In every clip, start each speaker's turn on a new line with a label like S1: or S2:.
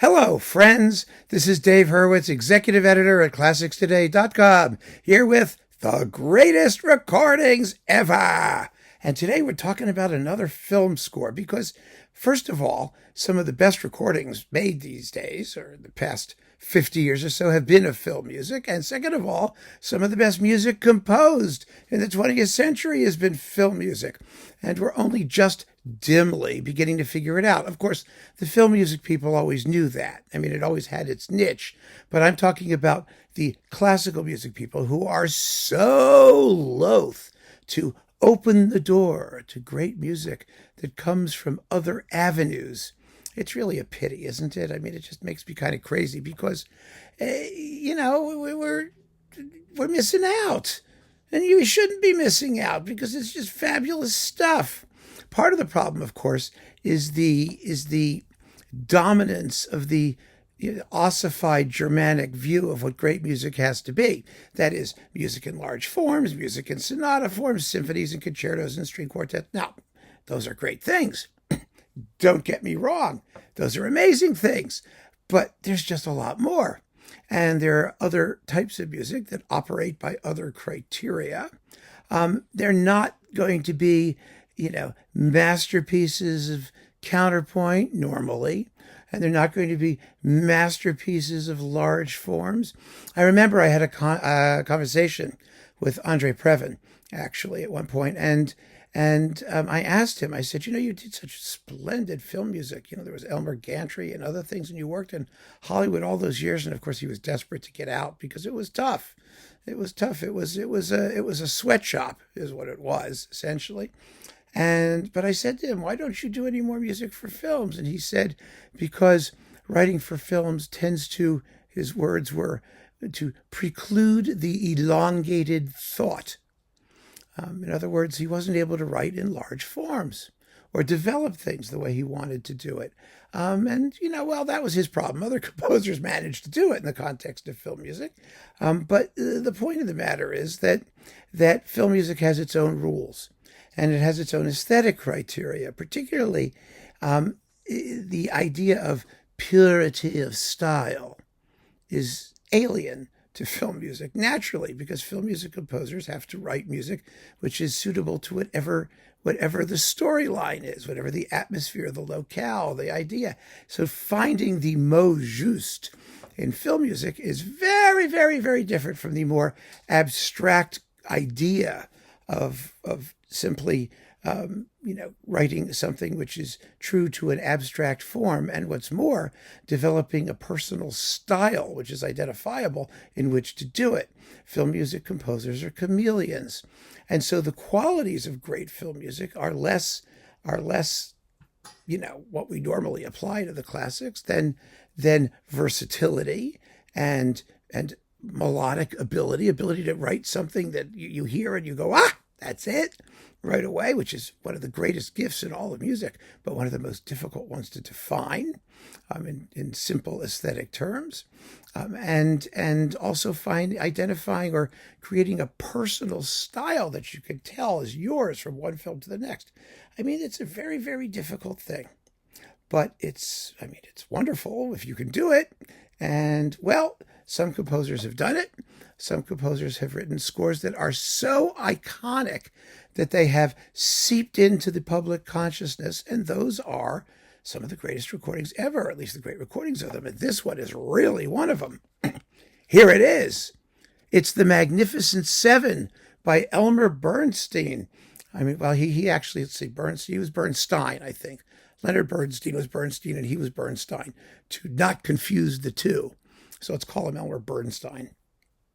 S1: Hello, friends. This is Dave Hurwitz, executive editor at ClassicsToday.com, here with the greatest recordings ever. And today we're talking about another film score because, first of all, some of the best recordings made these days, or in the past 50 years or so, have been of film music. And second of all, some of the best music composed in the 20th century has been film music. And we're only just dimly beginning to figure it out. Of course, the film music people always knew that. I mean, it always had its niche. But I'm talking about the classical music people who are so loath to open the door to great music that comes from other avenues. It's really a pity, isn't it? I mean, it just makes me kind of crazy because, we're missing out. And you shouldn't be missing out because it's just fabulous stuff. Part of the problem, of course, is the dominance of the ossified Germanic view of what great music has to be. That is, music in large forms, music in sonata forms, symphonies and concertos and string quartets. Now, those are great things. Don't get me wrong. Those are amazing things. But there's just a lot more. And there are other types of music that operate by other criteria. They're not going to be, masterpieces of counterpoint normally. And they're not going to be masterpieces of large forms. I remember I had a conversation with Andre Previn, actually, at one point, and I asked him, I said, you did such splendid film music. There was Elmer Gantry and other things, and you worked in Hollywood all those years. And of course, he was desperate to get out because it was tough. It was tough. It was a sweatshop, is what it was, essentially. But I said to him, why don't you do any more music for films? And he said, because writing for films tends to, his words were, to preclude the elongated thought. In other words, he wasn't able to write in large forms or develop things the way he wanted to do it. That was his problem. Other composers managed to do it in the context of film music. But the point of the matter is that film music has its own rules and it has its own aesthetic criteria, particularly the idea of purity of style is alien to film music, naturally, because film music composers have to write music which is suitable to whatever the storyline is, whatever the atmosphere, the locale, the idea. So finding the mot juste in film music is very, very, very different from the more abstract idea of simply writing something which is true to an abstract form, and what's more, developing a personal style which is identifiable in which to do it. Film music composers are chameleons. And so the qualities of great film music are less what we normally apply to the classics than versatility and melodic ability to write something that you hear and you go, that's it, right away, which is one of the greatest gifts in all of music, but one of the most difficult ones to define in simple aesthetic terms, and also identifying or creating a personal style that you can tell is yours from one film to the next. I mean, it's a very, very difficult thing, but it's wonderful if you can do it. And well, some composers have done it. Some composers have written scores that are so iconic that they have seeped into the public consciousness, and those are some of the greatest recordings ever, at least the great recordings of them. And this one is really one of them. Here it is. It's The Magnificent Seven by Elmer Bernstein. He actually, Bernstein, he was Bernstein, I think. Leonard Bernstein was Bernstein, and he was Bernstein, to not confuse the two. So let's call him Elmer Bernstein.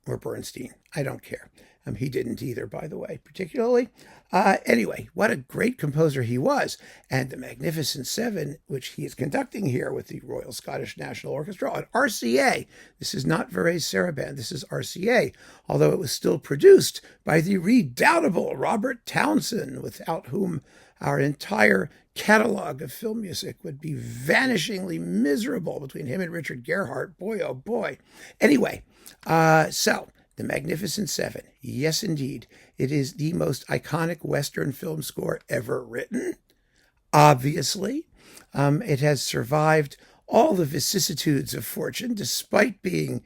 S1: Or Bernstein. I don't care. He didn't either, by the way, particularly. Anyway, what a great composer he was. And the Magnificent Seven, which he is conducting here with the Royal Scottish National Orchestra on RCA. This is not Varese Saraband. This is RCA, although it was still produced by the redoubtable Robert Townsend, without whom our entire catalog of film music would be vanishingly miserable between him and Richard Gerhardt. Boy, oh boy. Anyway, so The Magnificent Seven. Yes, indeed. It is the most iconic Western film score ever written. Obviously, it has survived all the vicissitudes of fortune, despite being,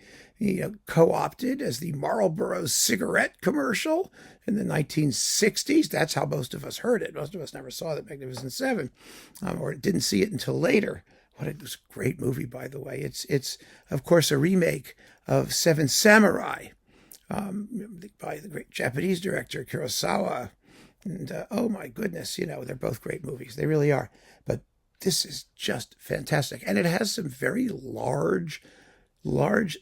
S1: co-opted as the Marlboro cigarette commercial in the 1960s. That's how most of us heard it. Most of us never saw The Magnificent Seven, or didn't see it until later. It was a great movie, by the way. It's of course a remake of Seven Samurai, by the great Japanese director Kurosawa. And oh my goodness, they're both great movies. They really are. But this is just fantastic. And it has some very large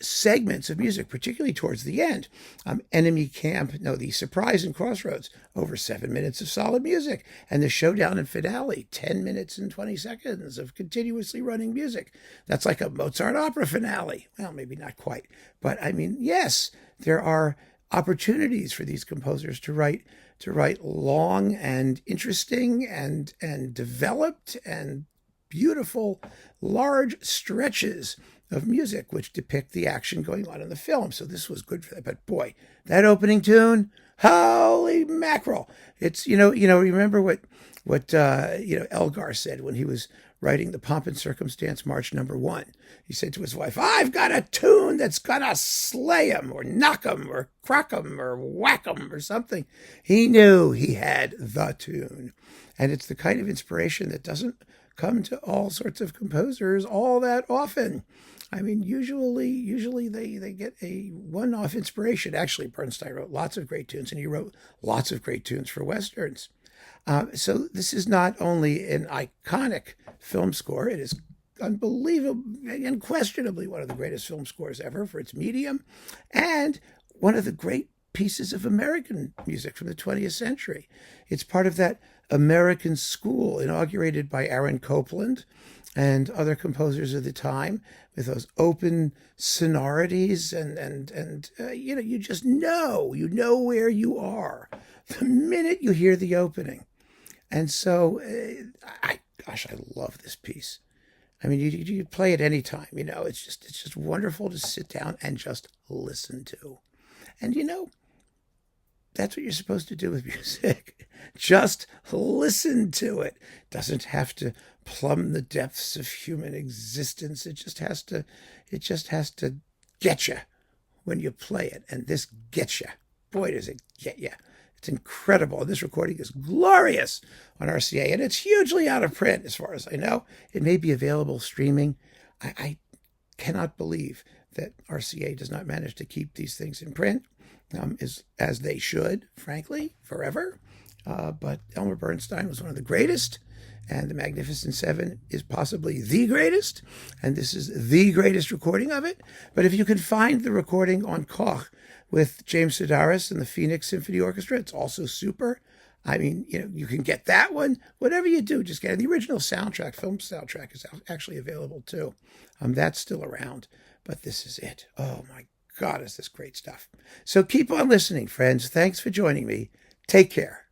S1: segments of music, particularly towards the end. Enemy Camp, The Surprise and Crossroads, over 7 minutes of solid music. And the showdown and finale, 10 minutes and 20 seconds of continuously running music. That's like a Mozart opera finale. Well, maybe not quite. But I mean, yes, there are opportunities for these composers to write long and interesting and developed and beautiful, large stretches of music which depict the action going on in the film. So this was good for that. But boy, that opening tune, holy mackerel! It's remember what Elgar said when he was writing the Pomp and Circumstance March No. 1. He said to his wife, "I've got a tune that's gonna slay him or knock him or crack him or whack him or something." He knew he had the tune. And it's the kind of inspiration that doesn't come to all sorts of composers all that often. I mean, usually they get a one-off inspiration. Actually, Bernstein wrote lots of great tunes, and he wrote lots of great tunes for Westerns. So this is not only an iconic film score, it is unquestionably one of the greatest film scores ever for its medium, and one of the great pieces of American music from the 20th century. It's part of that American school inaugurated by Aaron Copland and other composers of the time, with those open sonorities and you just know where you are the minute you hear the opening. And so I love this piece. I mean, you play it anytime, it's just wonderful to sit down and just listen to. And that's what you're supposed to do with music. Just listen to it. Doesn't have to plumb the depths of human existence. It just has to get you when you play it. And this gets you. Boy, does it get you. It's incredible. This recording is glorious on RCA, and it's hugely out of print as far as I know. It may be available streaming. I cannot believe that RCA does not manage to keep these things in print, as they should, frankly, forever. But Elmer Bernstein was one of the greatest, and The Magnificent Seven is possibly the greatest, and this is the greatest recording of it. But if you can find the recording on Koch with James Sedaris and the Phoenix Symphony Orchestra, it's also super. I mean, you can get that one. Whatever you do, just get it. The original soundtrack, film soundtrack, is actually available too. That's still around, but this is it. Oh my God, is this great stuff. So keep on listening, friends. Thanks for joining me. Take care.